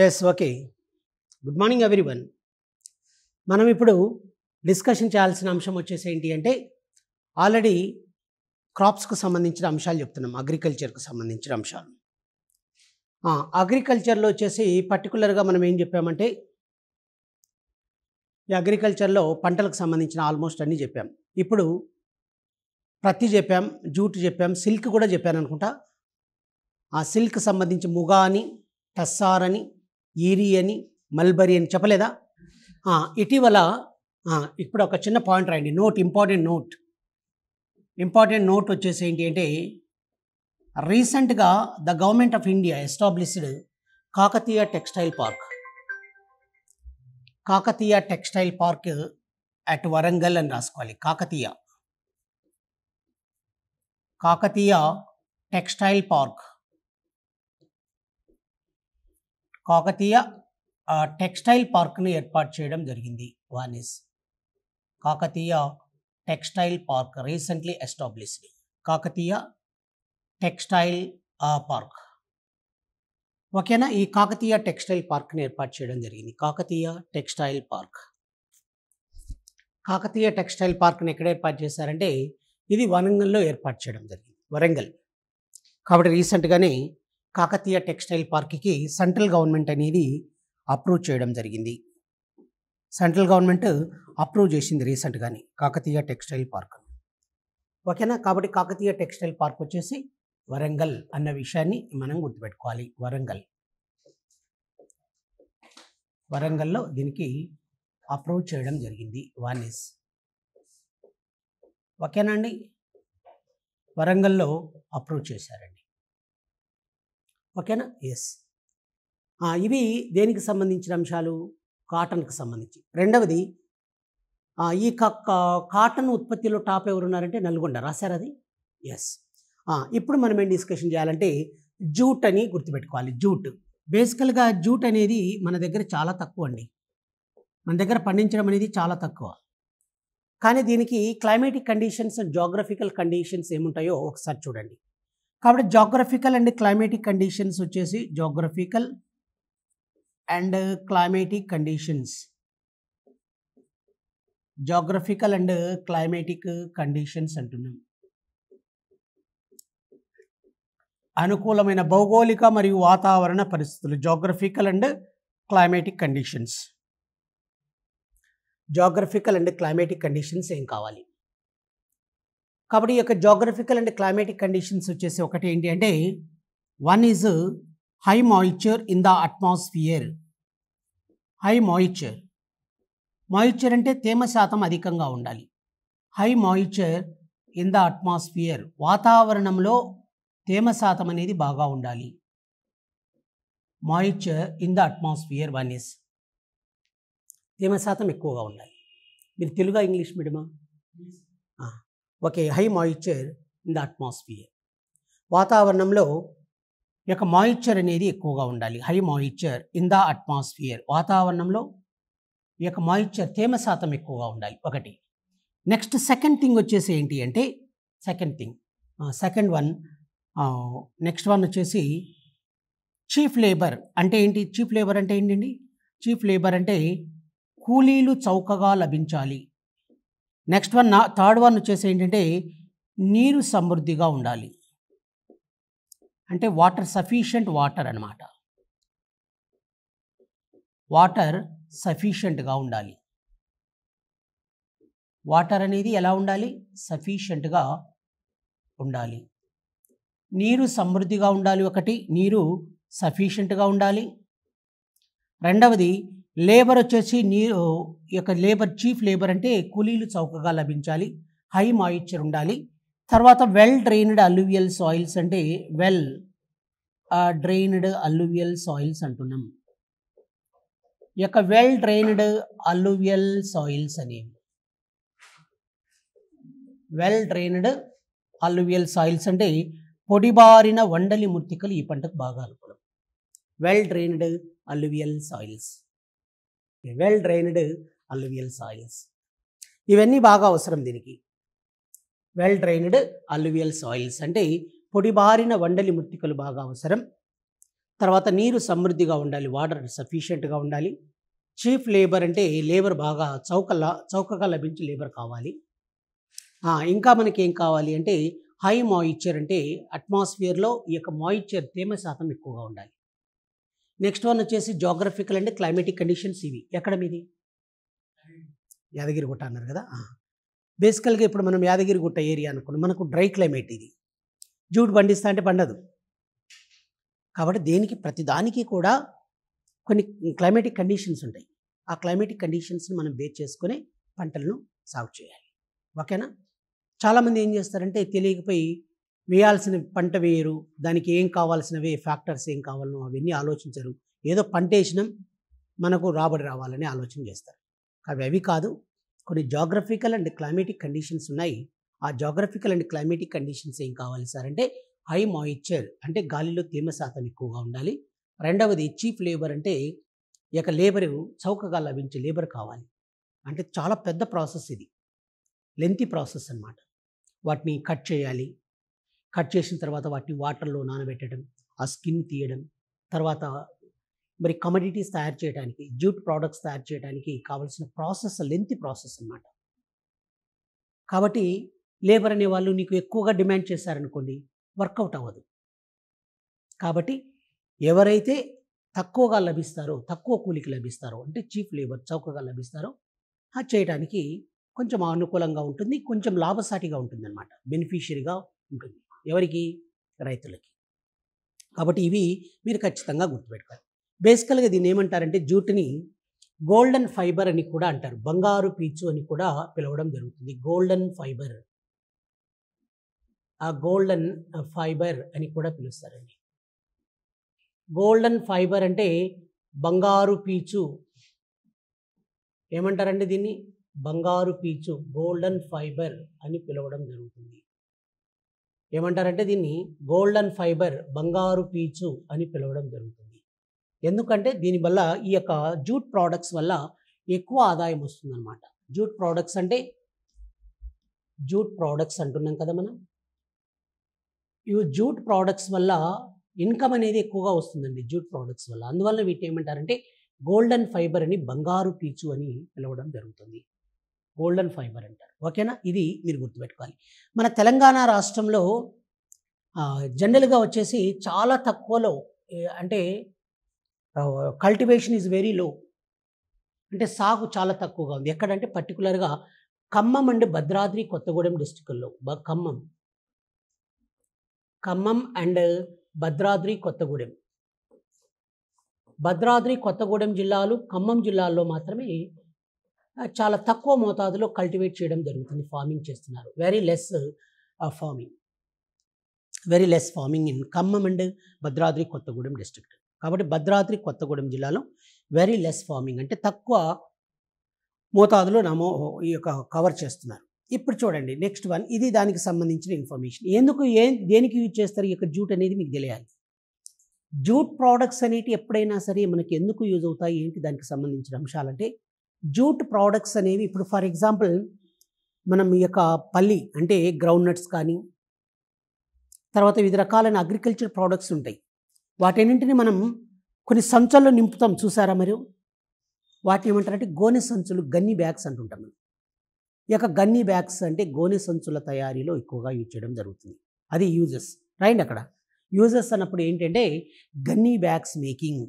Yes okay. Good morning everyone. మనం ఇప్పుడు discussion చేయాల్సిన అంశం వచ్చేసి ఏంటి అంటే ఆల్రెడీ క్రాప్స్కు సంబంధించిన అంశాలు చెప్తున్నాం, అగ్రికల్చర్కు సంబంధించిన అంశాలు. అగ్రికల్చర్లో వచ్చేసి పర్టికులర్గా మనం ఏం చెప్పామంటే ఈ అగ్రికల్చర్లో పంటలకు సంబంధించిన ఆల్మోస్ట్ అన్నీ చెప్పాం. ఇప్పుడు ప్రత్తి చెప్పాం, జూట్ చెప్పాం, సిల్క్ కూడా చెప్పాను అనుకుంటా. ఆ సిల్క్ సంబంధించి ముగా అని, టస్సార్ అని, ఈరీ అని, మల్బరీ అని చెప్పలేదా? ఇటీవల ఇప్పుడు ఒక చిన్న పాయింట్ రాయండి, ఇంపార్టెంట్ నోట్ వచ్చేసి ఏంటి అంటే రీసెంట్గా the government of India established Kakatiya textile park at Warangal అని రాసుకోవాలి. Kakatiya textile park, Kakatiya textile పార్క్ని ఏర్పాటు చేయడం జరిగింది. One is Kakatiya textile park recently established, Kakatiya textile park. ఓకేనా? ఈ కాకతీయ టెక్స్టైల్ పార్క్ని ఏర్పాటు చేయడం జరిగింది. కాకతీయ టెక్స్టైల్ పార్క్ని ఎక్కడ ఏర్పాటు చేశారంటే ఇది వరంగల్లో ఏర్పాటు చేయడం జరిగింది. వరంగల్ కాబట్టి రీసెంట్గానే కాకతీయ టెక్స్టైల్ పార్క్కి సెంట్రల్ గవర్నమెంట్ అనేది అప్రూవ్ చేయడం జరిగింది. సెంట్రల్ గవర్నమెంట్ అప్రూవ్ చేసింది రీసెంట్గానే కాకతీయ టెక్స్టైల్ పార్క్. ఓకేనా? కాబట్టి కాకతీయ టెక్స్టైల్ పార్క్ వచ్చేసి వరంగల్ అన్న విషయాన్ని మనం గుర్తుపెట్టుకోవాలి. వరంగల్లో దీనికి అప్రూవ్ చేయడం జరిగింది. వన్ ఇస్ ఓకేనా అండి? వరంగల్లో అప్రూవ్ చేశారండి. ఓకేనా? ఎస్. ఇవి దేనికి సంబంధించిన అంశాలు? కాటన్కి సంబంధించి. రెండవది ఈ కాటన్ ఉత్పత్తిలో టాప్ ఎవరున్నారంటే నల్గొండ. రాశారు అది? ఎస్. ఇప్పుడు మనం ఏం డిస్కషన్ చేయాలంటే జూట్ అని గుర్తుపెట్టుకోవాలి. జూట్ బేసికల్గా జూట్ అనేది మన దగ్గర చాలా తక్కువ అండి. మన దగ్గర పండించడం అనేది చాలా తక్కువ. కానీ దీనికి క్లైమేటిక్ కండిషన్స్, జాగ్రఫికల్ కండిషన్స్ ఏముంటాయో ఒకసారి చూడండి. కాబట్టి జాగ్రఫికల్ అండ్ క్లైమేటిక్ కండిషన్స్ వచ్చేసి జాగ్రఫికల్ అండ్ క్లైమేటిక్ కండిషన్స్ అంటున్నాం. అనుకూలమైన భౌగోళిక మరియు వాతావరణ పరిస్థితులు, జాగ్రఫికల్ అండ్ క్లైమేటిక్ కండిషన్స్ ఏం కావాలి? కాబట్టి ఈ యొక్క జాగ్రఫికల్ అండ్ క్లైమేటిక్ కండిషన్స్ వచ్చేసి ఒకటి ఏంటి అంటే one is high moisture in the atmosphere. Moisture అంటే తేమ శాతం అధికంగా ఉండాలి. High moisture in the atmosphere, వాతావరణంలో తేమ శాతం అనేది బాగా ఉండాలి. Moisture in the atmosphere one is తేమ శాతం ఎక్కువగా ఉండాలి. మీరు తెలుగా ఇంగ్లీష్ మీడియమా? Okay. High moisture in the atmosphere, వాతావరణంలో యొక్క మాయిశ్చర్ అనేది ఎక్కువగా ఉండాలి. High moisture in the atmosphere, వాతావరణంలో ఈ యొక్క మాయిశ్చర్ తేమ శాతం ఎక్కువగా ఉండాలి. ఒకటి. నెక్స్ట్ సెకండ్ థింగ్ వచ్చేసి ఏంటి అంటే నెక్స్ట్ వన్ వచ్చేసి చీఫ్ లేబర్ అంటే ఏంటి? చీఫ్ లేబర్ అంటే కూలీలు చౌకగా లభించాలి. నెక్స్ట్ వన్ థర్డ్ వన్ వచ్చేసి ఏంటంటే నీరు సమృద్ధిగా ఉండాలి. అంటే సఫిషియంట్ వాటర్ అన్నమాట. వాటర్ సఫిషియంట్గా ఉండాలి. వాటర్ అనేది ఎలా ఉండాలి? సఫిషియంట్గా ఉండాలి. నీరు సమృద్ధిగా ఉండాలి. ఒకటి, నీరు సఫిషియంట్గా ఉండాలి. రెండవది లేబర్ వచ్చేసి నీరు యొక్క చీఫ్ లేబర్ అంటే కూలీలు చౌకగా లభించాలి. హై మాయిశ్చర్ ఉండాలి. తర్వాత వెల్ డ్రైన్డ్ అల్యూవియల్ సాయిల్స్ అంటే అంటున్నాం. ఈ యొక్క వెల్ డ్రైన్డ్ అల్యూవియల్ సాయిల్స్ అంటే పొడిబారిన వండలి మృత్తికలు ఈ పంటకు బాగా అనుకూలం. వెల్ డ్రైన్డ్ అల్యూవియల్ సాయిల్స్ ఇవన్నీ బాగా అవసరం దీనికి. వెల్ డ్రైన్డ్ అల్యూవియల్ సాయిల్స్ అంటే పొడిబారిన వండలి మృత్తికలు బాగా అవసరం. తర్వాత నీరు సమృద్ధిగా ఉండాలి, వాటర్ సఫిషియెంట్గా ఉండాలి. చీప్ లేబర్ అంటే లేబర్ బాగా చౌకగా లభించే లేబర్ కావాలి. ఇంకా మనకి ఏం కావాలి అంటే హై మాయిశ్చర్, అంటే అట్మాస్ఫియర్లో ఈ యొక్క మాయిశ్చర్ తేమ శాతం ఎక్కువగా ఉండాలి. నెక్స్ట్ వన్ వచ్చేసి జాగ్రఫికల్ అంటే క్లైమేటిక్ కండిషన్స్. ఇవి ఎక్కడ మీది? యాదగిరిగుట్ట అన్నారు కదా. బేసికల్గా ఇప్పుడు మనం యాదగిరిగుట్ట ఏరియా అనుకున్నాం, మనకు డ్రై క్లైమేట్. ఇది జూట్ పండిస్తా అంటే పండదు. కాబట్టి దేనికి ప్రతిదానికి కూడా కొన్ని క్లైమేటిక్ కండిషన్స్ ఉంటాయి. ఆ క్లైమేటిక్ కండిషన్స్ని మనం బేస్ చేసుకొని పంటలను సాగు చేయాలి. ఓకేనా? చాలామంది ఏం చేస్తారంటే తెలియకపోయి వేయాల్సిన పంట వేయరు, దానికి ఏం కావాల్సినవి ఫ్యాక్టర్స్ ఏం కావాలనో అవన్నీ ఆలోచించరు. ఏదో పంట వేసినాం మనకు రాబడి రావాలని ఆలోచన చేస్తారు. అవి కాదు. కొన్ని జాగ్రఫికల్ అండ్ క్లైమేటిక్ కండిషన్స్ ఉన్నాయి. ఆ జాగ్రఫికల్ అండ్ క్లైమేటిక్ కండిషన్స్ ఏం కావాలి సార్ అంటే హై మాయిశ్చర్, అంటే గాలిలో తేమ శాతం ఎక్కువగా ఉండాలి. రెండవది చీప్ లేబర్, అంటే ఇక లేబరు చౌకగా లభించే లేబర్ కావాలి. అంటే చాలా పెద్ద ప్రాసెస్ ఇది, లెంతీ ప్రాసెస్ అన్నమాట. వాటిని కట్ చేయాలి. కట్ చేసిన తర్వాత వాటిని వాటర్లో నానబెట్టడం, ఆ స్కిన్ తీయడం, తర్వాత మరి కమోడిటీస్ తయారు చేయడానికి, జూట్ ప్రోడక్ట్స్ తయారు చేయడానికి కావాల్సిన ప్రాసెస్ లెంతీ ప్రాసెస్ అన్నమాట. కాబట్టి లేబర్ అనే వాళ్ళు నీకు ఎక్కువగా డిమాండ్ చేశారనుకోండి, వర్కౌట్ అవ్వదు. కాబట్టి ఎవరైతే తక్కువగా లభిస్తారో, తక్కువ కూలికి లభిస్తారో, అంటే చీప్ లేబర్ చౌకగా లభిస్తారో, అది చేయడానికి కొంచెం అనుకూలంగా ఉంటుంది, కొంచెం లాభసాటిగా ఉంటుందన్నమాట, బెనిఫిషియరీగా ఉంటుంది. ఎవరికి? రైతులకి. కాబట్టి ఇవి మీరు ఖచ్చితంగా గుర్తుపెట్టుకోవాలి. బేసికల్గా దీన్ని ఏమంటారంటే జూట్ని గోల్డెన్ ఫైబర్ అని కూడా అంటారు, బంగారు పీచు అని కూడా పిలవడం జరుగుతుంది. గోల్డెన్ ఫైబర్, ఆ గోల్డెన్ ఫైబర్ అని కూడా పిలుస్తారండి. గోల్డెన్ ఫైబర్ అంటే బంగారు పీచు. ఏమంటారంటే దీన్ని బంగారు పీచు, గోల్డెన్ ఫైబర్ అని పిలవడం జరుగుతుంది. ఏమంటారంటే దీన్ని గోల్డెన్ ఫైబర్, బంగారు పీచు అని పిలవడం జరుగుతుంది. ఎందుకంటే దీనివల్ల ఈ యొక్క జూట్ ప్రోడక్ట్స్ వల్ల ఎక్కువ ఆదాయం వస్తుందన్నమాట. జూట్ ప్రోడక్ట్స్ అంటే జూట్ ప్రోడక్ట్స్ అంటున్నాం కదా మనం. ఈ జూట్ ప్రోడక్ట్స్ వల్ల ఇన్కమ్ అనేది ఎక్కువగా వస్తుందండి జూట్ ప్రోడక్ట్స్ వల్ల. అందువల్ల వీటిని ఏమంటారంటే గోల్డెన్ ఫైబర్ అని, బంగారు పీచు అని పిలవడం జరుగుతుంది. గోల్డెన్ ఫైబర్ అంటారు. ఓకేనా? ఇది మీరు గుర్తుపెట్టుకోవాలి. మన తెలంగాణ రాష్ట్రంలో జనరల్గా వచ్చేసి చాలా తక్కువలో, అంటే కల్టివేషన్ ఈజ్ వెరీ లో, అంటే సాగు చాలా తక్కువగా ఉంది. ఎక్కడంటే పర్టికులర్గా ఖమ్మం అండ్ భద్రాద్రి కొత్తగూడెం డిస్టిక్ల్లో, ఖమ్మం అండ్ భద్రాద్రి కొత్తగూడెం, భద్రాద్రి కొత్తగూడెం జిల్లాలు, ఖమ్మం జిల్లాల్లో మాత్రమే చాలా తక్కువ మోతాదులో కల్టివేట్ చేయడం జరుగుతుంది, ఫార్మింగ్ చేస్తున్నారు. Very less farming in Khammam and Bhadradri Kothagudem district. కాబట్టి భద్రాద్రి కొత్తగూడెం జిల్లాలో వెరీ లెస్ ఫార్మింగ్, అంటే తక్కువ మోతాదులో ఈ యొక్క కవర్ చేస్తున్నారు. ఇప్పుడు చూడండి నెక్స్ట్ వన్, ఇది దానికి సంబంధించిన ఇన్ఫర్మేషన్. దేనికి యూజ్ చేస్తారు ఈ యొక్క జూట్ అనేది మీకు తెలియాలి. జూట్ ప్రోడక్ట్స్ అనేవి ఎప్పుడైనా సరే మనకి ఎందుకు యూజ్ అవుతాయి, ఏంటి దానికి సంబంధించిన అంశాలంటే, జూట్ ప్రోడక్ట్స్ అనేవి ఇప్పుడు ఫర్ ఎగ్జాంపుల్ మనం ఈ యొక్క పల్లి అంటే గ్రౌండ్ నట్స్ కానీ, తర్వాత వివిధ రకాలైన అగ్రికల్చర్ ప్రోడక్ట్స్ ఉంటాయి. వాటన్నింటినీ మనం కొన్ని సంచుల్లో నింపుతాం చూసారా మీరు. వాటిని ఏమంటారంటే గోనె సంచులు, గన్నీ బ్యాగ్స్ అంటుంటాం మనం. ఈ యొక్క గన్నీ బ్యాగ్స్ అంటే గోనె సంచుల తయారీలో ఎక్కువగా యూజ్ చేయడం జరుగుతుంది. అది యూజెస్ రైట్. అక్కడ యూజెస్ అన్నప్పుడు ఏంటంటే గన్నీ బ్యాగ్స్ మేకింగ్,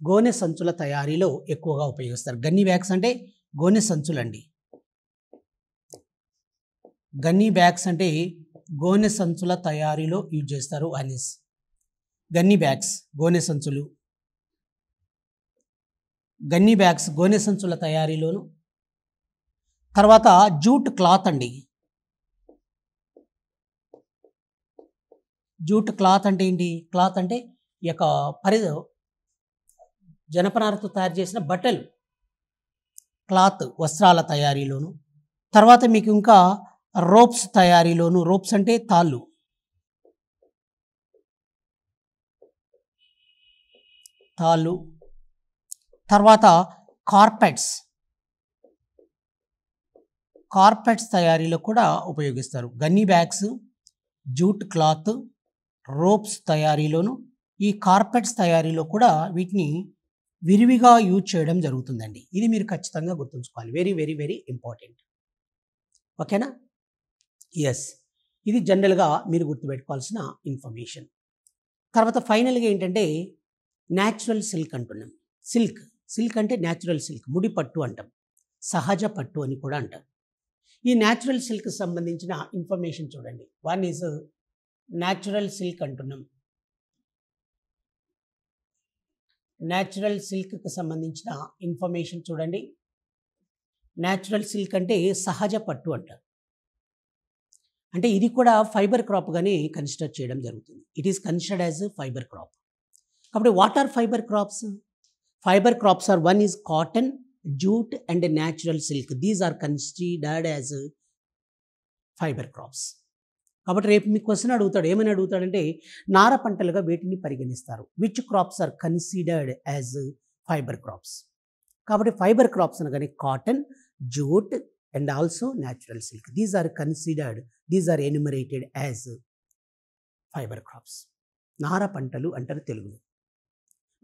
గోనె సంచుల తయారీలో ఎక్కువగా ఉపయోగిస్తారు. గన్నీ బ్యాగ్స్ అంటే గోనె సంచులు అండి. గన్నీ బ్యాగ్స్ అంటే గోనె సంచుల తయారీలో యూజ్ చేస్తారు. అనేసి గన్నీ బ్యాగ్స్, గోనె సంచులు, గన్నీ బ్యాగ్స్ గోనె సంచుల తయారీలోను. తర్వాత జూట్ క్లాత్ అండి. జూట్ క్లాత్ అంటే ఏంటి? క్లాత్ అంటే ఈ యొక్క జనపనారతో తయారు చేసిన బట్టలు, క్లాత్ వస్త్రాల తయారీలోను. తర్వాత మీకు ఇంకా రోప్స్ తయారీలోను. రోప్స్ అంటే తాళ్ళు. తర్వాత కార్పెట్స్ తయారీలో కూడా ఉపయోగిస్తారు. Gunny bags, jute cloth, ropes తయారీలోను, ఈ కార్పెట్స్ తయారీలో కూడా వీటిని విరివిగా యూజ్ చేయడం జరుగుతుందండి. ఇది మీరు ఖచ్చితంగా గుర్తుంచుకోవాలి. Very very very important. ఓకేనా? ఎస్, ఇది జనరల్గా మీరు గుర్తుపెట్టుకోవాల్సిన ఇన్ఫర్మేషన్. తర్వాత ఫైనల్గా ఏంటంటే న్యాచురల్ సిల్క్ అంటున్నాం. సిల్క్ అంటే న్యాచురల్ సిల్క్, ముడి పట్టు అంటాం, సహజ పట్టు అని కూడా అంటాం. ఈ న్యాచురల్ సిల్క్ సంబంధించిన ఇన్ఫర్మేషన్ చూడండి. వన్ ఈజ్ న్యాచురల్ సిల్క్ అంటున్నాం. న్యాచురల్ సిల్క్కి సంబంధించిన ఇన్ఫర్మేషన్ చూడండి. న్యాచురల్ సిల్క్ అంటే సహజ పట్టు అంటారు. అంటే ఇది కూడా ఫైబర్ క్రాప్గానే కన్సిడర్ చేయడం జరుగుతుంది. It is considered as fibre crop. కాబట్టి what are fibre crops? Fibre crops are one is cotton, jute and natural silk. These are considered as fibre crops. కాబట్టి రేపు మీ క్వశ్చన్ అడుగుతాడు. ఏమని అడుగుతాడంటే నార పంటలుగా వీటిని పరిగణిస్తారు. Which crops are considered as fibre crops? కాబట్టి ఫైబర్ క్రాప్స్ అనగానే cotton, jute and also natural silk. These are enumerated as fibre crops. నార పంటలు అంటారు తెలుగులో.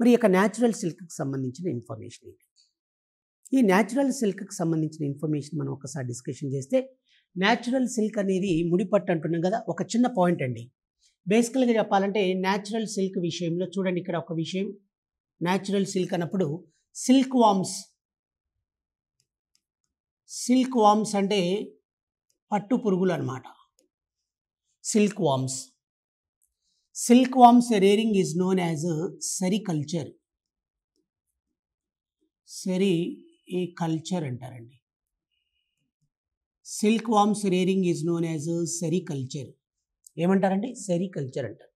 మరి ఇక న్యాచురల్ సిల్క్కి సంబంధించిన ఇన్ఫర్మేషన్ ఏంటి? ఈ న్యాచురల్ సిల్క్కి సంబంధించిన ఇన్ఫర్మేషన్ మనం ఒకసారి డిస్కషన్ చేస్తే, న్యాచురల్ సిల్క్ అనేది ముడిపట్టు అంటున్నాం కదా. ఒక చిన్న పాయింట్ అండి. బేసికల్గా చెప్పాలంటే న్యాచురల్ సిల్క్ విషయంలో చూడండి, ఇక్కడ ఒక విషయం. న్యాచురల్ సిల్క్ అన్నప్పుడు సిల్క్ వామ్స్ అంటే పట్టు పురుగులు అన్నమాట. Silk worms rearing is known as sericulture. Sericulture అంటారండి. Silk worms rearing is known as sericulture. ఏమంటారండి? సెరికల్చర్ అంటారు.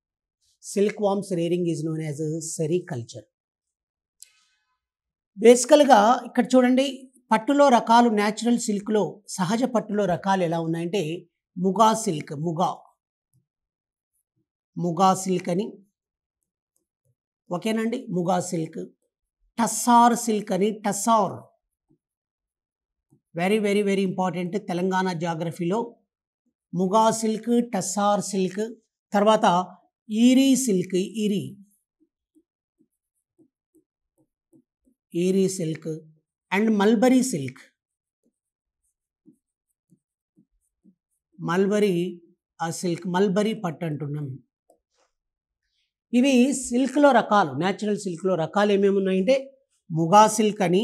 Silk worms rearing is known as sericulture. బేసికల్గా ఇక్కడ చూడండి, పట్టులో రకాలు, న్యాచురల్ సిల్క్లో సహజ పట్టులో రకాలు ఎలా ఉన్నాయంటే ముగా సిల్క్ అని, ఓకేనండి, ముగా సిల్క్. టస్సార్ సిల్క్ అని, tussar very very very important Telangana జాగ్రఫీలో. ముగా సిల్క్, టస్సార్ సిల్క్, తర్వాత eri silk, eri silk and mulberry silk. Mulberry పట్టు అంటున్నాం. ఇవి సిల్క్లో రకాలు. న్యాచురల్ సిల్క్లో రకాలు ఏమేమి ఉన్నాయంటే ముగా సిల్క్ అని,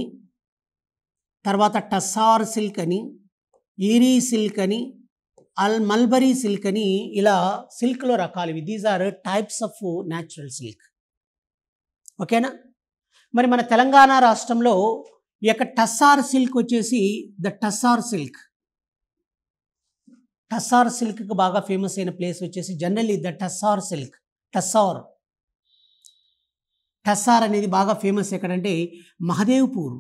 తర్వాత టస్సార్ సిల్క్ అని, ఈరీ సిల్క్ అని, మల్బరీ సిల్క్ అని, ఇలా సిల్క్లో రకాలు ఇవి. These are types of natural silk. ఓకేనా? మరి మన తెలంగాణ రాష్ట్రంలో ఈ యొక్క టస్సార్ సిల్క్ వచ్చేసి టస్సార్ సిల్క్కి బాగా ఫేమస్ అయిన ప్లేస్ వచ్చేసి జనరల్లీ టస్సార్ సిల్క్. టస్సార్ అనేది బాగా ఫేమస్ ఎక్కడంటే మహదేవ్పూర్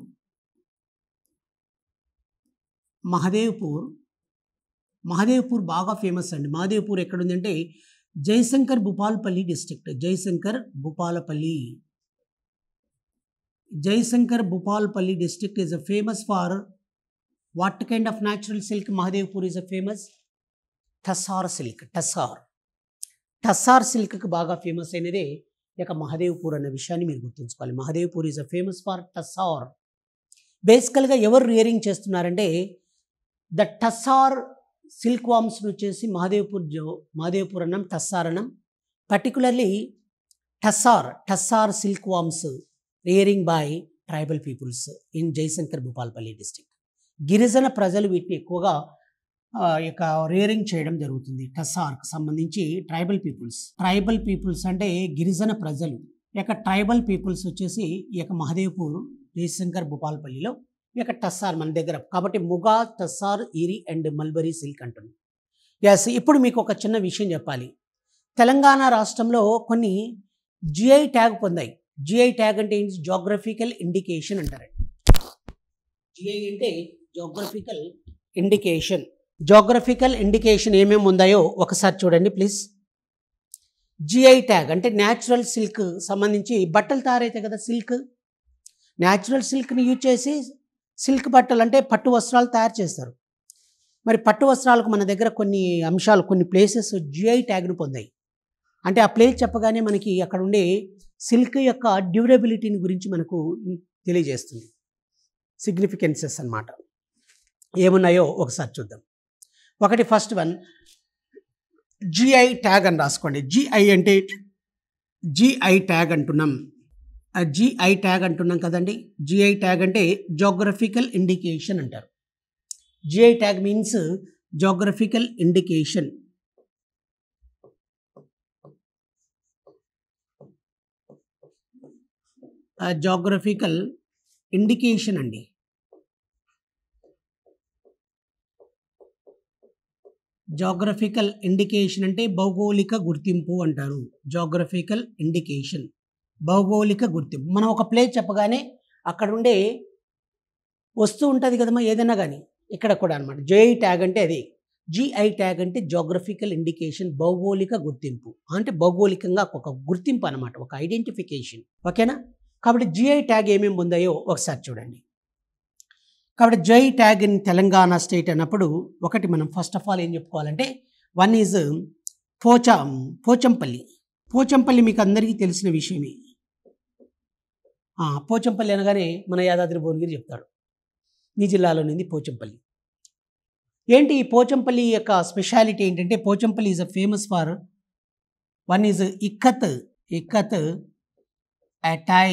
బాగా ఫేమస్ అండి. మహదేవ్పూర్ ఎక్కడుందంటే Jayashankar Bhupalpally district. Jayashankar Bhupalpally district is famous for what kind of natural silk? Mahadevpur is a famous tussar silk. Tussar సిల్క్కి బాగా ఫేమస్ అయినదే ఇక మహదేవ్పూర్ అన్న విషయాన్ని మీరు గుర్తుంచుకోవాలి. Mahadevpur is a famous for tussar. బేసికల్గా ఎవరు రియేరింగ్ చేస్తున్నారంటే టస్సార్ సిల్క్ వామ్స్ని వచ్చేసి మహదేవ్పూర్ అన్నం, టస్సార్ అన్నం. Particularly tussar silk worms rearing by tribal peoples in Jayashankar Bhupalpally district. గిరిజన ప్రజలు వీటిని ఎక్కువగా ఇక రియేరింగ్ చేయడం జరుగుతుంది. టస్సార్కి సంబంధించి ట్రైబల్ పీపుల్స్ అంటే గిరిజన ప్రజలు. ఇక ట్రైబల్ పీపుల్స్ వచ్చేసి ఈ యొక్క మహదేవ్పూర్, జయశంకర్ భూపాలపల్లిలో ఈ యొక్క టస్సార్ మన దగ్గర. కాబట్టి ముగా, టస్సార్, ఈరీ అండ్ మల్బరీ సిల్క్ అంటుంది. ఎస్, ఇప్పుడు మీకు ఒక చిన్న విషయం చెప్పాలి. తెలంగాణ రాష్ట్రంలో కొన్ని జిఐ ట్యాగ్ పొందాయి. జిఐ ట్యాగ్ అంటే ఏంటి? జోగ్రఫికల్ ఇండికేషన్ అంటారండి. జిఐ అంటే జోగ్రఫికల్ ఇండికేషన్ ఏమేమి ఉందాయో ఒకసారి చూడండి ప్లీజ్. జిఐ ట్యాగ్ అంటే న్యాచురల్ సిల్క్ సంబంధించి బట్టలు తయారైతాయి కదా, న్యాచురల్ సిల్క్ని యూజ్ చేసి సిల్క్ బట్టలు అంటే పట్టు వస్త్రాలు తయారు చేస్తారు. మరి పట్టు వస్త్రాలకు మన దగ్గర కొన్ని అంశాలు, కొన్ని ప్లేసెస్ జిఐ ట్యాగ్ను పొందాయి. అంటే ఆ ప్లేస్ చెప్పగానే మనకి అక్కడ ఉండే సిల్క్ యొక్క డ్యూరబిలిటీని గురించి మనకు తెలియజేస్తుంది. సిగ్నిఫికెన్సెస్ అన్నమాట. ఏమున్నాయో ఒకసారి చూద్దాం. ఒకటి ఫస్ట్ వన్ జిఐ ట్యాగ్ అని రాసుకోండి. జిఐ అంటే జిఐ ట్యాగ్ అంటున్నాం. జిఐ ట్యాగ్ అంటున్నాం కదండి. జిఐ ట్యాగ్ అంటే జోగ్రఫికల్ ఇండికేషన్ అంటారు. GI tag means geographical indication. Geographical indication అండి. జోగ్రఫికల్ ఇండికేషన్ అంటే భౌగోళిక గుర్తింపు అంటారు. జోగ్రఫికల్ ఇండికేషన్ భౌగోళిక గుర్తింపు. మనం ఒక ప్లేస్ చెప్పగానే అక్కడ ఉండే వస్తువు ఉంటుంది కదమ్మా, ఏదైనా కానీ ఇక్కడ కూడా అనమాట. జిఐ ట్యాగ్ అంటే అది. జిఐ ట్యాగ్ అంటే జోగ్రఫికల్ ఇండికేషన్, భౌగోళిక గుర్తింపు. అంటే భౌగోళికంగా ఒక గుర్తింపు అనమాట, ఒక ఐడెంటిఫికేషన్. ఓకేనా? కాబట్టి జిఐ ట్యాగ్ ఏమేమి పొందాయో ఒకసారి చూడండి. కాబట్టి GI tag in Telangana state అన్నప్పుడు ఒకటి మనం ఫస్ట్ ఆఫ్ ఆల్ ఏం చెప్పుకోవాలంటే, వన్ ఈజ్ పోచంపల్లి. పోచంపల్లి మీకు అందరికీ తెలిసిన విషయమే. పోచంపల్లి అనగానే మన యాదాద్రి భువనగిరి చెప్తాడు. మీ జిల్లాలో ఉంది పోచంపల్లి. ఏంటి ఈ పోచంపల్లి యొక్క స్పెషాలిటీ ఏంటంటే, Pochampally is a famous for one is ikat tie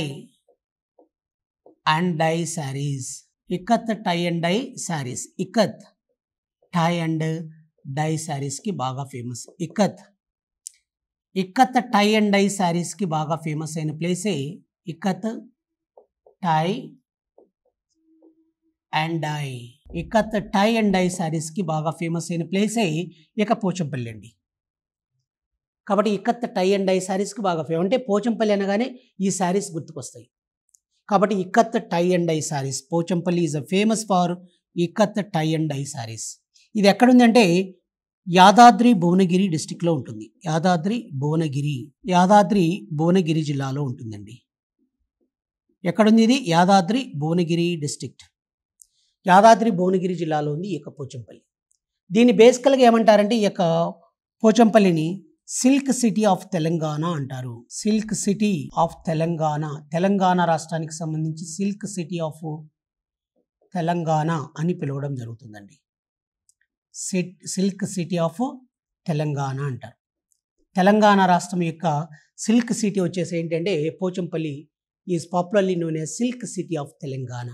and dye saris. Ikat tie and dye saris. Ikat tie and dye శారీస్కి బాగా famous. Ikat tie and dye శారీస్కి బాగా ఫేమస్ అయిన ప్లేసే ikat tie and dye. Ikat tie and dye శారీస్కి బాగా famous అయిన ప్లేసే ఇక పోచంపల్లి అండి. కాబట్టి ఇక్కత్ టై అండ్ డై శారీస్కి బాగా ఫేమస్ అంటే పోచంపల్లి అనగానే ఈ శారీస్ గుర్తుకొస్తాయి. కాబట్టి ikat tie and dye saris. Pochampally is a famous for ikat tie and dye saris. ఇది ఎక్కడుందంటే యాదాద్రి భువనగిరి డిస్టిక్లో ఉంటుంది. యాదాద్రి భువనగిరి జిల్లాలో ఉంటుందండి. ఎక్కడుంది ఇది? యాదాద్రి భువనగిరి డిస్ట్రిక్ట్. యాదాద్రి భువనగిరి జిల్లాలో ఉంది ఈ యొక్క పోచంపల్లి. దీన్ని బేసికల్గా ఏమంటారంటే, ఈ యొక్క పోచంపల్లిని సిల్క్ సిటీ ఆఫ్ తెలంగాణ అంటారు. Silk city of Telangana. Telangana రాష్ట్రానికి సంబంధించి సిల్క్ సిటీ ఆఫ్ తెలంగాణ అని పిలవడం జరుగుతుందండి. సిల్క్ సిటీ ఆఫ్ తెలంగాణ అంటారు. తెలంగాణ రాష్ట్రం యొక్క సిల్క్ సిటీ వచ్చేసి ఏంటంటే Pochampally is popularly known as silk city of Telangana.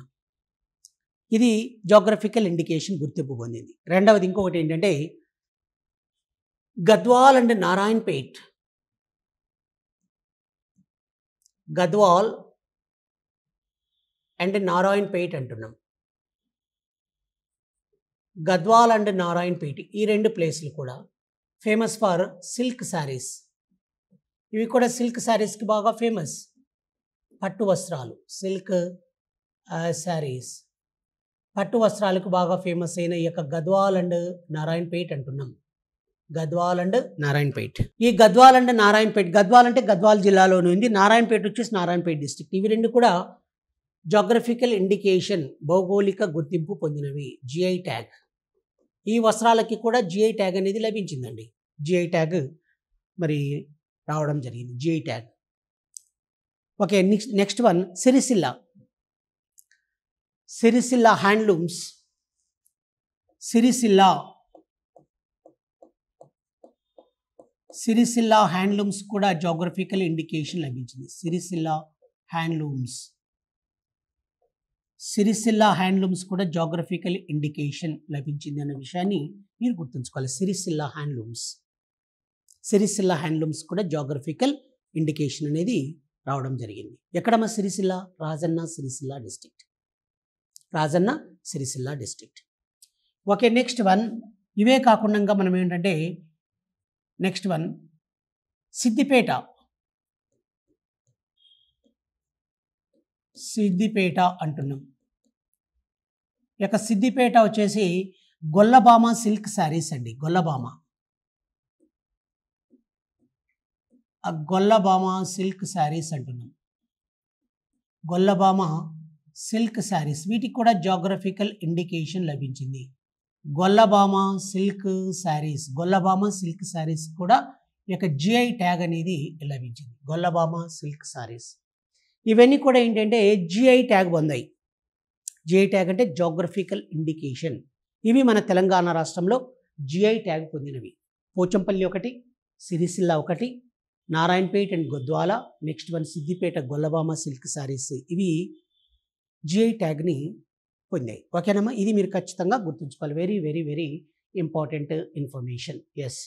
ఇది జోగ్రఫికల్ ఇండికేషన్ గుర్తింపు పొందింది. రెండవది ఇంకొకటి ఏంటంటే గద్వాల్ అండ్ నారాయణపేట్. గద్వాల్ అండ్ నారాయణపేట్ అంటున్నాం. గద్వాల్ అండ్ నారాయణపేట్ ఈ రెండు ప్లేస్లు కూడా ఫేమస్ ఫర్ సిల్క్ శారీస్. ఇవి కూడా సిల్క్ శారీస్కి బాగా ఫేమస్. పట్టు వస్త్రాలు, సిల్క్ శారీస్, పట్టు వస్త్రాలకు బాగా ఫేమస్ అయిన ఈ యొక్క గద్వాల్ అండ్ నారాయణపేట్ అంటున్నాం. గద్వాల్ అండ్ నారాయణపేట్. ఈ గద్వాల్ అండ్ నారాయణపేట్, గద్వాల్ అంటే గద్వాల్ జిల్లాలోనే ఉంది, నారాయణపేట్ వచ్చేసి నారాయణపేట్ డిస్ట్రిక్ట్. ఇవి రెండు కూడా జోగ్రఫికల్ ఇండికేషన్, భౌగోళిక గుర్తింపు పొందినవి. GI tag. ఈ వస్త్రాలకి కూడా జిఐ ట్యాగ్ అనేది లభించిందండి. జిఐ ట్యాగ్ మరి రావడం జరిగింది. GI tag. Okay, next one Sircilla. Sircilla handlooms. Sircilla handlooms కూడా జోగ్రఫికల్ ఇండికేషన్ లభించింది. సిరిసిల్ల హ్యాండ్లూమ్స్ కూడా జోగ్రఫికల్ ఇండికేషన్ లభించింది అనే విషయాన్ని మీరు గుర్తుంచుకోవాలి. సిరిసిల్ల హ్యాండ్లూమ్స్ కూడా జోగ్రఫికల్ ఇండికేషన్ అనేది రావడం జరిగింది. ఎక్కడమ్మా Sircilla? Rajanna Sircilla district. Okay, next one. ఇవే కాకుండా మనం ఏంటంటే నెక్స్ట్ వన్ సిద్దిపేట అంటున్నాం. ఈ యొక్క సిద్దిపేట వచ్చేసి గొల్లబామ సిల్క్ శారీస్ అండి. గొల్లబామ సిల్క్ శారీస్ అంటున్నాం. గొల్లబామ సిల్క్ శారీస్, వీటికి కూడా జోగ్రఫికల్ ఇండికేషన్ లభించింది. గొల్లబామ సిల్క్ శారీస్ కూడా ఈ యొక్క జిఐ ట్యాగ్ అనేది లభించింది. గొల్లభామ సిల్క్ సారీస్ ఇవన్నీ కూడా ఏంటంటే జిఐ ట్యాగ్ పొందాయి. జిఐ ట్యాగ్ అంటే జోగ్రఫికల్ ఇండికేషన్. ఇవి మన తెలంగాణ రాష్ట్రంలో జిఐ ట్యాగ్ పొందినవి. పోచంపల్లి ఒకటి, సిరిసిల్ల ఒకటి, Narayanpet and Gadwal, next one Siddipet Gollabhama silk saris, ఇవి జిఐ ట్యాగ్ని పొందాయి. ఓకేనమ్మా, ఇది మీరు ఖచ్చితంగా గుర్తుంచుకోవాలి. Very very very important information. Yes.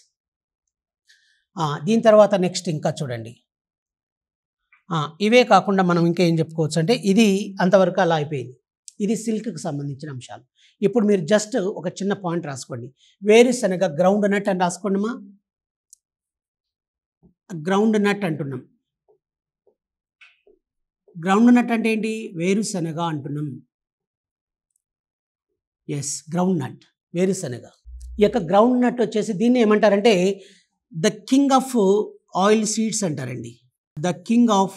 దీని తర్వాత నెక్స్ట్ ఇంకా చూడండి. ఇవే కాకుండా మనం ఇంకా ఏం చెప్పుకోవచ్చు అంటే ఇది అంతవరకు అలా అయిపోయింది. ఇది సిల్క్కి సంబంధించిన అంశాలు. ఇప్పుడు మీరు జస్ట్ ఒక చిన్న పాయింట్ రాసుకోండి. వేరుశనగ గ్రౌండ్ నట్ అని రాసుకోండిమా. గ్రౌండ్ నట్ అంటున్నాం. గ్రౌండ్ నట్ అంటే ఏంటి? వేరుశనగ అంటున్నాం. ఎస్, గ్రౌండ్ నట్, వేరుశనగ. ఈ యొక్క గ్రౌండ్ నట్ వచ్చేసి దీన్ని ఏమంటారంటే the king of oil seeds అంటారండి. The king of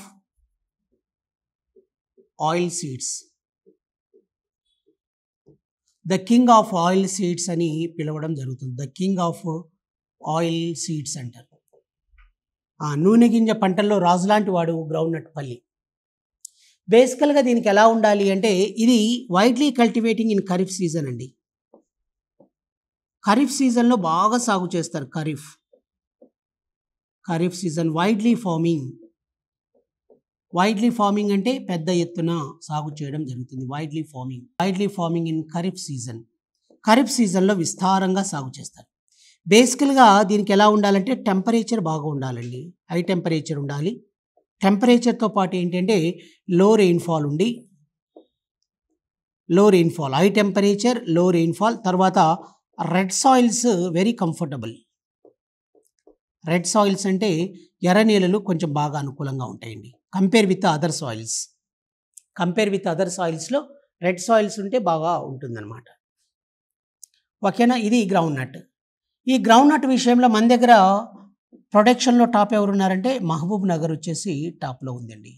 oil seeds, the king of oil seeds అని పిలవడం జరుగుతుంది. The king of oil seeds అంటారు. నూనె గింజ పంటల్లో రాజు లాంటి వాడు గ్రౌండ్ నట్ పల్లి. బేసికల్గా దీనికి ఎలా ఉండాలి అంటే ఇది widely cultivating in kharif season అండి. ఖరీఫ్ సీజన్లో బాగా సాగు చేస్తారు. Kharif season widely farming. Widely farming అంటే పెద్ద ఎత్తున సాగు చేయడం జరుగుతుంది. Widely farming in kharif season. Kharif సీజన్లో విస్తారంగా సాగు చేస్తారు. బేసికల్గా దీనికి ఎలా ఉండాలంటే టెంపరేచర్ బాగా ఉండాలండి. హై టెంపరేచర్ ఉండాలి. టెంపరేచర్తో పాటు ఏంటంటే లో రెయిన్ఫాల్ ఉండి, హై టెంపరేచర్, లో రెయిన్ఫాల్. తర్వాత red soils very comfortable. Red soils అంటే ఎర్ర నేలలు కొంచెం బాగా అనుకూలంగా ఉంటాయండి. కంపేర్ విత్ అదర్ సాయిల్స్లో రెడ్ సాయిల్స్ ఉంటే బాగా ఉంటుందన్నమాట. ఓకేనా, ఇది గ్రౌండ్ నట్. ఈ గ్రౌండ్ నట్ విషయంలో మన దగ్గర ప్రొడక్షన్లో టాప్ ఎవరున్నారంటే మహబూబ్ నగర్ వచ్చేసి టాప్లో ఉందండి.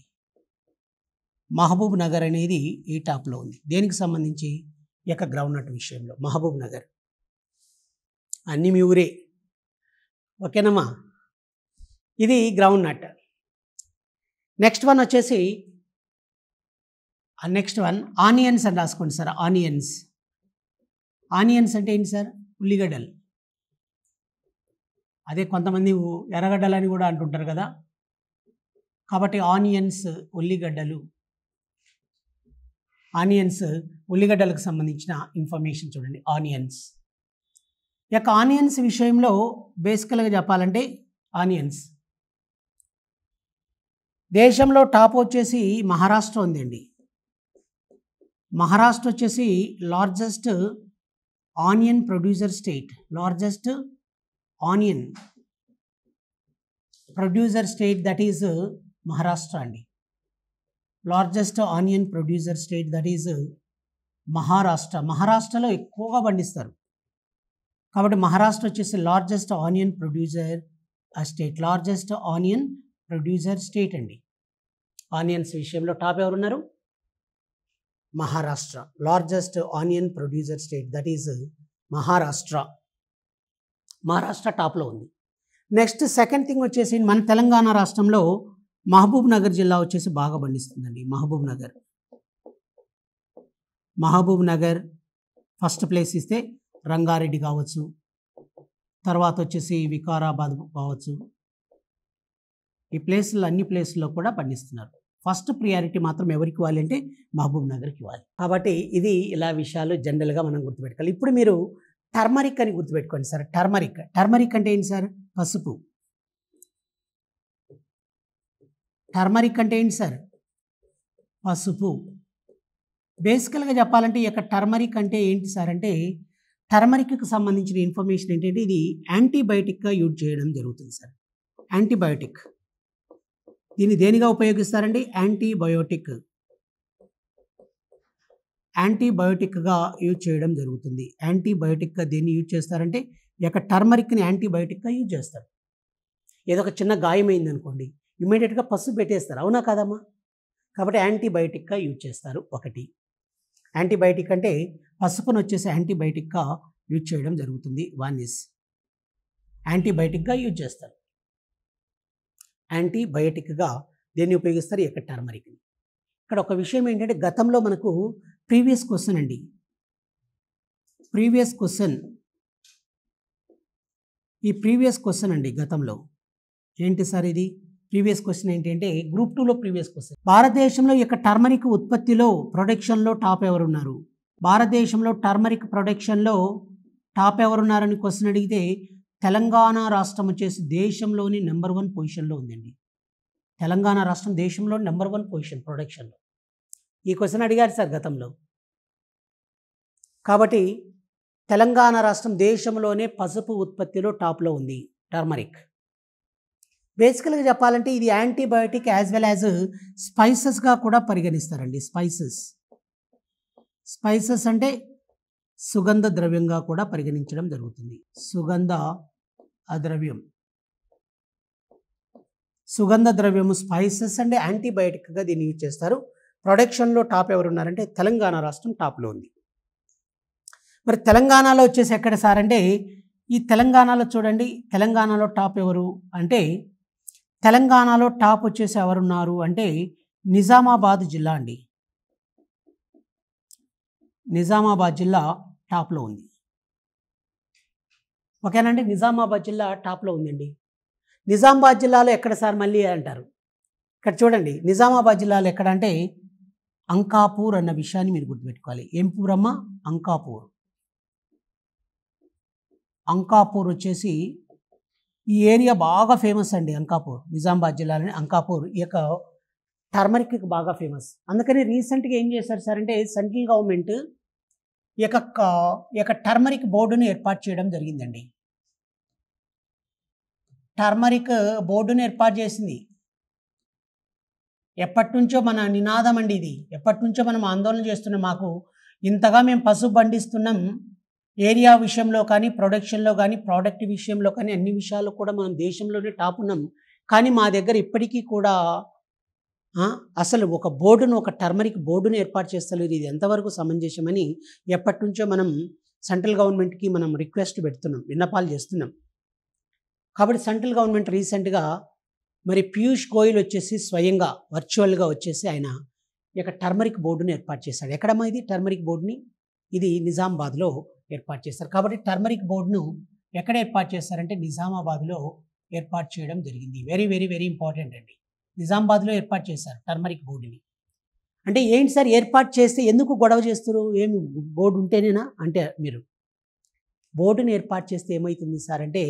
మహబూబ్ నగర్ అనేది ఈ టాప్లో ఉంది. దేనికి సంబంధించి? ఈ యొక్క గ్రౌండ్ నట్ విషయంలో మహబూబ్ నగర్. అన్నీ మీ ఊరే. ఓకేనమ్మా, ఇది గ్రౌండ్ నట్. నెక్స్ట్ వన్ వచ్చేసి ఆనియన్స్ అని రాసుకోండి సార్. ఆనియన్స్ అంటే ఏంటి సార్? ఉల్లిగడ్డలు. అదే కొంతమంది ఎర్రగడ్డలు అని కూడా అంటుంటారు కదా. కాబట్టి ఆనియన్స్ ఉల్లిగడ్డలకు సంబంధించిన ఇన్ఫర్మేషన్ చూడండి. ఆనియన్స్ యొక్క ఆనియన్స్ విషయంలో బేసికల్గా చెప్పాలంటే దేశంలో టాప్ వచ్చేసి మహారాష్ట్ర ఉందండి. మహారాష్ట్ర వచ్చేసి largest onion producer state. That is Maharashtra అండి. Largest onion producer state that is Maharashtra. మహారాష్ట్రలో ఎక్కువగా పండిస్తారు కాబట్టి మహారాష్ట్ర వచ్చేసి లార్జెస్ట్ ఆనియన్ ప్రొడ్యూసర్ స్టేట్ అండి. ఆనియన్స్ విషయంలో టాప్ ఎవరున్నారు? Maharashtra. Largest onion producer state that is Maharashtra టాప్లో ఉంది. నెక్స్ట్ సెకండ్ థింగ్ వచ్చేసి మన తెలంగాణ రాష్ట్రంలో మహబూబ్ నగర్ జిల్లా వచ్చేసి బాగా పండిస్తుందండి. మహబూబ్ నగర్ ఫస్ట్ ప్లేస్ ఇస్తే రంగారెడ్డి కావచ్చు, తర్వాత వచ్చేసి వికారాబాద్ కావచ్చు. ఈ అన్ని ప్లేసుల్లో కూడా పండిస్తున్నారు. ఫస్ట్ ప్రియారిటీ మాత్రం ఎవరికి ఇవ్వాలి అంటే మహబూబ్ నగర్కి ఇవ్వాలి. కాబట్టి ఇది ఇలా విషయాలు జనరల్గా మనం గుర్తుపెట్టుకోవాలి. ఇప్పుడు మీరు టర్మరిక్ అని గుర్తుపెట్టుకోండి సార్. టర్మరిక్ అంటే ఏంటి సార్? పసుపు. టర్మరిక్ అంటే ఏంటి సార్? పసుపు. బేసికల్గా చెప్పాలంటే ఈ యొక్క టర్మరిక్ అంటే ఏంటి సార్ అంటే టర్మరిక్కి సంబంధించిన ఇన్ఫర్మేషన్ ఏంటంటే ఇది యాంటీబయాటిక్గా యూజ్ చేయడం జరుగుతుంది సార్. యాంటీబయాటిక్. దీన్ని దేనిగా ఉపయోగిస్తారండి? యాంటీబయోటిక్గా యూజ్ చేయడం జరుగుతుంది. యాంటీబయోటిక్గా దేన్ని యూజ్ చేస్తారంటే ఈ యొక్క టర్మరిక్ని యాంటీబయోటిక్గా యూజ్ చేస్తారు. ఏదో ఒక చిన్న గాయమైంది అనుకోండి, ఇమ్మీడియట్గా పసుపు పెట్టేస్తారు. అవునా కాదమ్మా? కాబట్టి యాంటీబయోటిక్గా యూజ్ చేస్తారు. ఒకటి యాంటీబయోటిక్ అంటే పసుపును వచ్చేసి యాంటీబయోటిక్గా యూజ్ చేయడం జరుగుతుంది. 1 is యాంటీబయోటిక్గా యూజ్ చేస్తారు. యాంటీబయోటిక్గా దేన్ని ఉపయోగిస్తారు? ఈ యొక్క టర్మరిక్ని. ఇక్కడ ఒక విషయం ఏంటంటే గతంలో మనకు ప్రీవియస్ క్వశ్చన్ అండి, ప్రీవియస్ క్వశ్చన్, ఈ ప్రీవియస్ క్వశ్చన్ అండి గతంలో ఏంటి సార్ ఇది? ప్రీవియస్ క్వశ్చన్ ఏంటంటే గ్రూప్ 2లో ప్రీవియస్ క్వశ్చన్, భారతదేశంలో ఈ యొక్క టర్మరిక్ ఉత్పత్తిలో ప్రొడక్షన్లో టాప్ ఎవరున్నారు? భారతదేశంలో టర్మరిక్ ప్రొడక్షన్లో టాప్ ఎవరున్నారని క్వశ్చన్ అడిగితే తెలంగాణ రాష్ట్రం వచ్చేసి దేశంలోని నెంబర్ 1 పొజిషన్లో ఉందండి. తెలంగాణ రాష్ట్రం దేశంలో నెంబర్ 1 పొజిషన్ ప్రొడక్షన్లో. ఈ క్వశ్చన్ అడిగారు సార్ గతంలో. కాబట్టి తెలంగాణ రాష్ట్రం దేశంలోనే పసుపు ఉత్పత్తిలో టాప్లో ఉంది టర్మరిక్. బేసికల్గా చెప్పాలంటే ఇది యాంటీబయోటిక్ యాజ్ వెల్ యాజ్ స్పైసెస్గా కూడా పరిగణిస్తారండి. స్పైసెస్ అంటే సుగంధ ద్రవ్యంగా కూడా పరిగణించడం జరుగుతుంది. సుగంధ ద్రవ్యము స్పైసెస్ అంటే యాంటీబయోటిక్గా దీన్ని యూజ్ చేస్తారు. ప్రొడక్షన్లో టాప్ ఎవరున్నారంటే తెలంగాణ రాష్ట్రం టాప్లో ఉంది. మరి తెలంగాణలో వచ్చేసి ఎక్కడ సార్ అంటే ఈ తెలంగాణలో చూడండి, తెలంగాణలో టాప్ ఎవరు అంటే తెలంగాణలో టాప్ వచ్చేసి ఎవరున్నారు అంటే నిజామాబాద్ జిల్లా అండి. నిజామాబాద్ జిల్లా టాప్లో ఉంది. ఓకేనండి, నిజామాబాద్ జిల్లా టాప్లో ఉందండి. నిజామాబాద్ జిల్లాలో ఎక్కడ సార్ మళ్ళీ అంటారు? ఇక్కడ చూడండి, నిజామాబాద్ జిల్లాలో ఎక్కడ అంటే అంకాపూర్ అన్న విషయాన్ని మీరు గుర్తుపెట్టుకోవాలి. ఏం పూరమ్మ? అంకాపూర్ వచ్చేసి ఈ ఏరియా బాగా ఫేమస్ అండి. అంకాపూర్ నిజామాబాద్ జిల్లాలోని అంకాపూర్ ఈ యొక్క టర్మరిక్ బాగా ఫేమస్. అందుకని రీసెంట్గా ఏం చేశారు సార్ అంటే సెంట్రల్ గవర్నమెంట్ ఈ యొక్క టర్మరిక్ బోర్డును ఏర్పాటు చేయడం జరిగిందండి. టర్మరిక్ బోర్డును ఏర్పాటు చేసింది. ఎప్పటి నుంచో మన నినాదం అండి ఇది. ఎప్పటి నుంచో మనం ఆందోళన చేస్తున్నాం. మాకు ఇంతగా మేము పసుపు పండిస్తున్నాం, ఏరియా విషయంలో కానీ, ప్రొడక్షన్లో కానీ, ప్రోడక్ట్ విషయంలో కానీ, అన్ని విషయాల్లో కూడా మనం దేశంలోనే టాప్ ఉన్నాం. కానీ మా దగ్గర ఇప్పటికీ కూడా అసలు ఒక బోర్డును, ఒక టర్మరిక్ బోర్డును ఏర్పాటు చేస్తలేరు. ఇది ఎంతవరకు సమంజసమని ఎప్పటి నుంచో మనం సెంట్రల్ గవర్నమెంట్కి మనం రిక్వెస్ట్ పెడుతున్నాం, విన్నపాలు చేస్తున్నాం. కాబట్టి సెంట్రల్ గవర్నమెంట్ రీసెంట్గా మరి పీయూష్ గోయల్ వచ్చేసి స్వయంగా వర్చువల్గా వచ్చేసి ఆయన ఈ యొక్క టర్మరిక్ బోర్డును ఏర్పాటు చేశాడు. ఎక్కడమ్మా ఇది టర్మరిక్ బోర్డుని? ఇది నిజామాబాద్లో ఏర్పాటు చేస్తారు. కాబట్టి టర్మరిక్ బోర్డును ఎక్కడ ఏర్పాటు చేస్తారంటే నిజామాబాద్లో ఏర్పాటు చేయడం జరిగింది. వెరీ వెరీ వెరీ ఇంపార్టెంట్ అండి. నిజామాబాద్లో ఏర్పాటు చేశారు టర్మరిక్ బోర్డుని. అంటే ఏంటి సార్ ఏర్పాటు చేస్తే ఎందుకు గొడవ చేస్తారు? ఏమి బోర్డు ఉంటేనేనా అంటే మీరు బోర్డుని ఏర్పాటు చేస్తే ఏమవుతుంది సార్ అంటే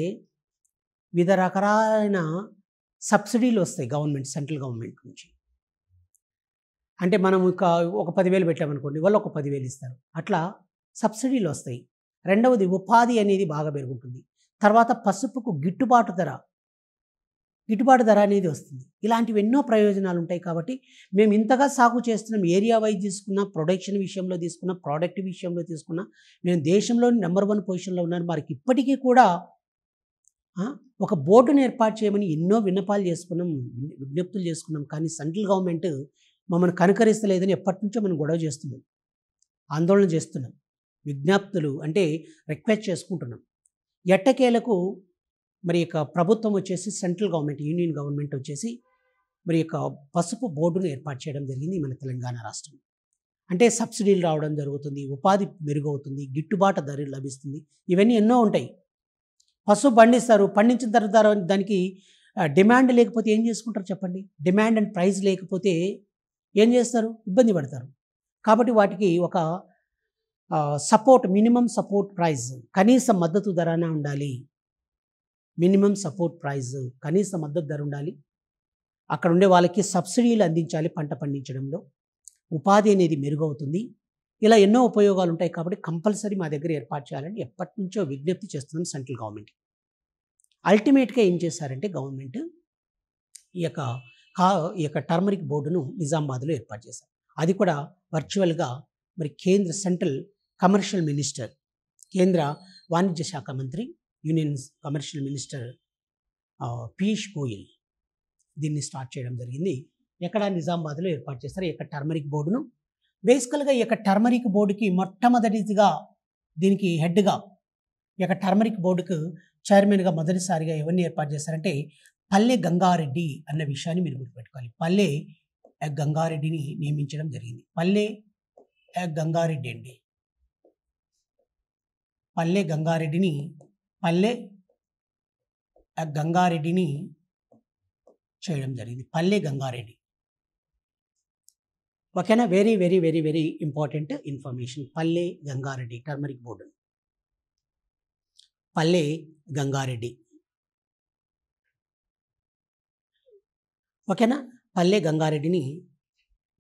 వివిధ రకాలైన సబ్సిడీలు వస్తాయి గవర్నమెంట్, సెంట్రల్ గవర్నమెంట్ నుంచి. అంటే మనం ఒక 10,000 పెట్టామనుకోండి, వాళ్ళు ఒక 10,000 ఇస్తారు. అట్లా సబ్సిడీలు వస్తాయి. రెండవది ఉపాధి అనేది బాగా పెరుగుతుంది. తర్వాత పసుపుకు గిట్టుబాటు ధర అనేది వస్తుంది. ఇలాంటివి ఎన్నో ప్రయోజనాలు ఉంటాయి. కాబట్టి మేము ఇంతగా సాగు చేస్తున్నాం. ఏరియా వైజ్ తీసుకున్నా, ప్రొడక్షన్ విషయంలో తీసుకున్నా, ప్రోడక్ట్ విషయంలో తీసుకున్నా మేము దేశంలోని నెంబర్ 1 పొజిషన్లో ఉన్నాను. మనకి ఇప్పటికీ కూడా ఒక బోర్డును ఏర్పాటు చేయమని ఎన్నో విన్నపాలు చేసుకున్నాం, విజ్ఞప్తులు చేసుకున్నాం. కానీ సెంట్రల్ గవర్నమెంట్ మమ్మల్ని కనుకరిస్తలేదని ఎప్పటి నుంచో మనం గొడవ చేస్తున్నాం, ఆందోళన చేస్తున్నాం, విజ్ఞప్తులు అంటే రిక్వెస్ట్ చేసుకుంటున్నాం. ఎట్టకేలకు మరి యొక్క ప్రభుత్వం వచ్చేసి సెంట్రల్ గవర్నమెంట్, యూనియన్ గవర్నమెంట్ వచ్చేసి మరి యొక్క పసుపు బోర్డును ఏర్పాటు చేయడం జరిగింది మన తెలంగాణ రాష్ట్రం. అంటే సబ్సిడీలు రావడం జరుగుతుంది, ఉపాధి మెరుగవుతుంది, గిట్టుబాటు ధర లభిస్తుంది. ఇవన్నీ ఎన్నో ఉంటాయి. పసుపు పండిస్తారు, పండించిన తర్వాత దానికి డిమాండ్ లేకపోతే ఏం చేసుకుంటారు చెప్పండి? డిమాండ్ అండ్ ప్రైస్ లేకపోతే ఏం చేస్తారు? ఇబ్బంది పడతారు. కాబట్టి వాటికి ఒక సపోర్ట్, మినిమం సపోర్ట్ ప్రైస్, కనీస మద్దతు ధరన ఉండాలి. మినిమం సపోర్ట్ ప్రైస్, కనీస మద్దతు ధర ఉండాలి. అక్కడ ఉండే వాళ్ళకి సబ్సిడీలు అందించాలి. పంట పండించడంలో ఉపాధి అనేది మెరుగవుతుంది. ఇలా ఎన్నో ఉపయోగాలు ఉంటాయి. కాబట్టి కంపల్సరీ మా దగ్గర ఏర్పాటు చేయాలని ఎప్పటి నుంచో విజ్ఞప్తి చేస్తున్నాం సెంట్రల్ గవర్నమెంట్. అల్టిమేట్గా ఏం చేశారంటే గవర్నమెంట్ ఈ యొక్క టర్మరిక్ బోర్డును నిజామాబాద్లో ఏర్పాటు చేశారు. అది కూడా వర్చువల్గా మరి కేంద్ర సెంట్రల్ కమర్షియల్ మినిస్టర్, కేంద్ర వాణిజ్య శాఖ మంత్రి, union commercial minister Piyush Goyal దీన్ని స్టార్ట్ చేయడం జరిగింది. ఎక్కడ? నిజామాబాద్లో ఏర్పాటు చేస్తారు ఈ యొక్క టర్మరిక్ బోర్డును. బేసికల్గా ఈ యొక్క టర్మరిక్ బోర్డుకి మొట్టమొదటిగా దీనికి హెడ్గా ఈ యొక్క టర్మరిక్ బోర్డుకు చైర్మన్గా మొదటిసారిగా ఎవరిని ఏర్పాటు చేశారంటే పల్లె గంగారెడ్డి అన్న విషయాన్ని మీరు గుర్తుపెట్టుకోవాలి. పల్లె గంగారెడ్డిని నియమించడం జరిగింది. పల్లె గంగారెడ్డి అండి. పల్లె గంగారెడ్డిని చేయడం జరిగింది. పల్లె గంగారెడ్డి. ఓకేనా? Very very very very important information. పల్లె గంగారెడ్డి టర్మరిక్ బోర్డు. పల్లె గంగారెడ్డి. ఓకేనా? పల్లె గంగారెడ్డిని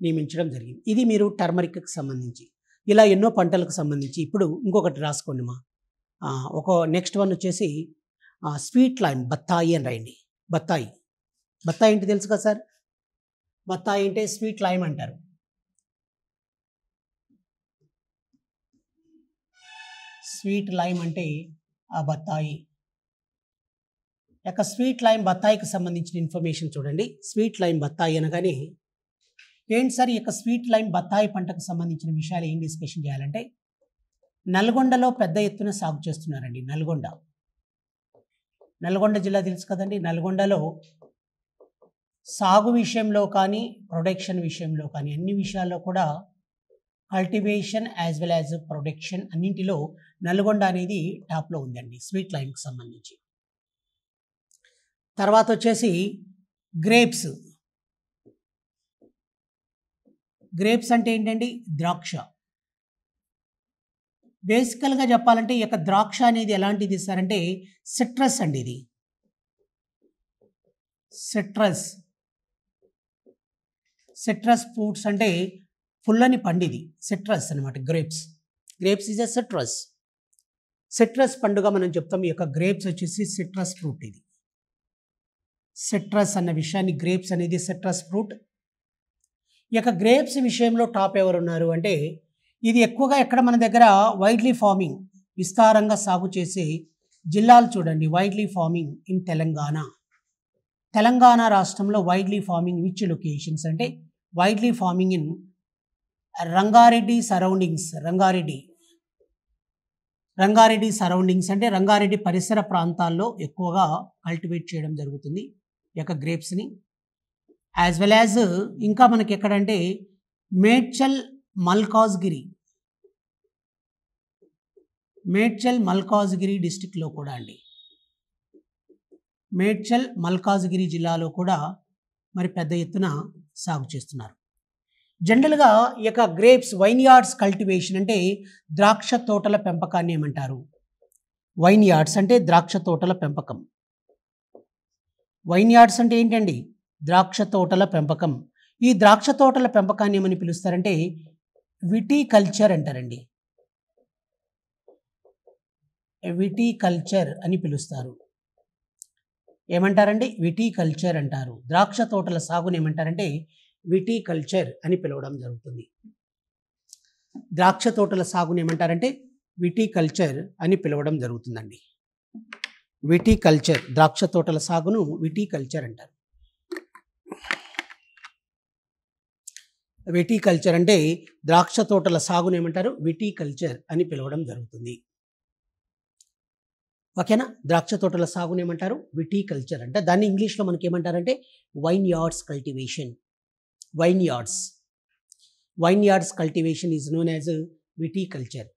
నియమించడం జరిగింది. ఇది మీరు టర్మరిక్కి సంబంధించి. ఇలా ఎన్నో పంటలకు సంబంధించి. ఇప్పుడు ఇంకొకటి రాసుకోండి మా. ఒక నెక్స్ట్ వన్ వచ్చేసి స్వీట్ లైమ్, బత్తాయి అని రాయండి. బత్తాయి. బత్తాయి అంటే తెలుసు కదా సార్? బత్తాయి అంటే స్వీట్ లైమ్ అంటారు. స్వీట్ లైమ్ అంటే ఆ బత్తాయి. స్వీట్ లైమ్ బత్తాయికి సంబంధించిన ఇన్ఫర్మేషన్ చూడండి. స్వీట్ లైమ్ బత్తాయి అనగానే ఏంటి సార్? ఈ యొక్క స్వీట్ లైమ్ బత్తాయి పంటకు సంబంధించిన విషయాలు ఏం డిస్కషన్ చేయాలంటే, నల్గొండలో పెద్ద ఎత్తున సాగు చేస్తున్నారండి. నల్గొండ జిల్లా తెలుసు కదండి. నల్గొండలో సాగు విషయంలో కానీ, ప్రొడక్షన్ విషయంలో కానీ, అన్ని విషయాల్లో కూడా cultivation as well as production అన్నింటిలో నల్గొండ అనేది టాప్లో ఉందండి స్వీట్ లైమ్కి సంబంధించి. తర్వాత వచ్చేసి గ్రేప్స్. గ్రేప్స్ అంటే ఏంటండి? ద్రాక్ష. బేసికల్గా చెప్పాలంటే ఈ యొక్క ద్రాక్ష అనేది ఎలాంటిది సార్ అంటే సిట్రస్ అండి. ఇది సిట్రస్ ఫ్రూట్స్ అంటే పుల్లని పండిది. సిట్రస్ అనమాట grapes. Grapes is a citrus పండుగ మనం చెప్తాం. ఈ యొక్క గ్రేప్స్ వచ్చేసి సిట్రస్ ఫ్రూట్. ఇది సిట్రస్ అన్న విషయాన్ని, గ్రేప్స్ అనేది సిట్రస్ ఫ్రూట్. ఈ యొక్క గ్రేప్స్ విషయంలో టాప్ ఎవరు ఉన్నారు అంటే, ఇది ఎక్కువగా ఎక్కడ మన దగ్గర వైడ్లీ ఫార్మింగ్, విస్తారంగా సాగు చేసే జిల్లాలు చూడండి. వైడ్లీ ఫార్మింగ్ ఇన్ తెలంగాణ రాష్ట్రంలో వైడ్లీ ఫార్మింగ్ విచ్ లొకేషన్స్ అంటే widely farming in Rangareddy surroundings. Rangareddy surroundings అంటే రంగారెడ్డి పరిసర ప్రాంతాల్లో ఎక్కువగా కల్టివేట్ చేయడం జరుగుతుంది ఈ యొక్క గ్రేప్స్ని. యాజ్ వెల్ యాజ్ ఇంకా మనకి ఎక్కడంటే మేడ్చల్ మల్కాజ్గిరి డిస్టిక్లో కూడా అండి. మేడ్చల్ మల్కాజ్గిరి జిల్లాలో కూడా మరి పెద్ద ఎత్తున సాగు చేస్తున్నారు. జనరల్గా ఈ యొక్క గ్రేప్స్ వైన్యార్డ్స్ కల్టివేషన్ అంటే ద్రాక్ష తోటల పెంపకాన్ని ఏమంటారు? వైన్యార్డ్స్ అంటే ద్రాక్ష తోటల పెంపకం. వైన్యార్డ్స్ అంటే ఏంటండి? ద్రాక్ష తోటల పెంపకం. ఈ ద్రాక్ష తోటల పెంపకాన్ని ఏమని పిలుస్తారంటే విటికల్చర్ అంటారండి. విటికల్చర్ అని పిలుస్తారు. ఏమంటారండి? విటికల్చర్ అంటారు. ద్రాక్ష తోటల సాగుని ఏమంటారంటే విటికల్చర్ అని పిలవడం జరుగుతుంది. ద్రాక్ష తోటల సాగుని ఏమంటారంటే విటికల్చర్ అని పిలవడం జరుగుతుందండి. విటికల్చర్, ద్రాక్ష తోటల సాగును విటికల్చర్ అంటారు. విటికల్చర్ అంటే ద్రాక్ష తోటల సాగును ఏమంటారు? విటికల్చర్ అని పిలవడం జరుగుతుంది. ఓకేనా? ద్రాక్ష తోటల సాగును ఏమంటారు? విటికల్చర్ అంటే దాన్ని ఇంగ్లీష్లో మనకి ఏమంటారంటే vineyards cultivation. Vineyards cultivation is known as viticulture.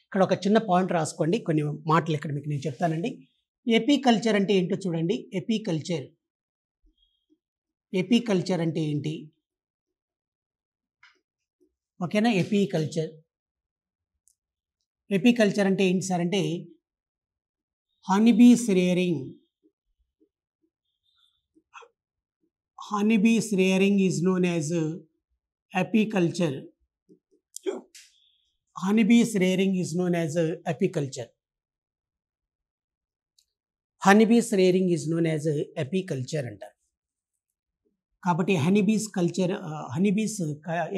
ఇక్కడ ఒక చిన్న పాయింట్ రాసుకోండి. కొన్ని మాటలు ఇక్కడ మీకు నేను చెప్తానండి. ఎపికల్చర్ అంటే ఏంటో చూడండి. ఎపికల్చర్ అంటే ఏంటి? ఓకేనా? ఎపికల్చర్ అంటే ఏంటి సార్ అంటే honeybees rearing is known as apiculture. Honeybees rearing is known as apiculture. Honeybees rearing is known as apiculture అంటారు. కాబట్టి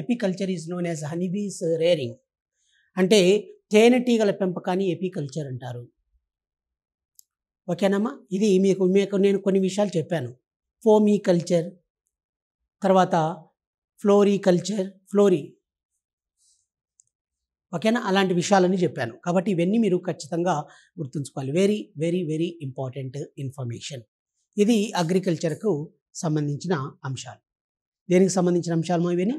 apiculture is known as honeybees rearing అంటే తేనెటీగల పెంపకాన్ని ఎపికల్చర్ అంటారు. ఓకేనమ్మా? ఇది మీకు నేను కొన్ని విషయాలు చెప్పాను. ఫోమీకల్చర్, తర్వాత ఫ్లోరీ. ఓకేనా, అలాంటి విషయాలని చెప్పాను. కాబట్టి ఇవన్నీ మీరు ఖచ్చితంగా గుర్తుంచుకోవాలి. Very very very important information. ఇది అగ్రికల్చర్కు సంబంధించిన అంశాలు. దేనికి సంబంధించిన అంశాలు ఇవన్నీ?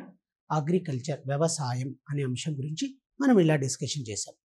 అగ్రికల్చర్, వ్యవసాయం అనే అంశం గురించి మనం ఇలా డిస్కషన్ చేసాం.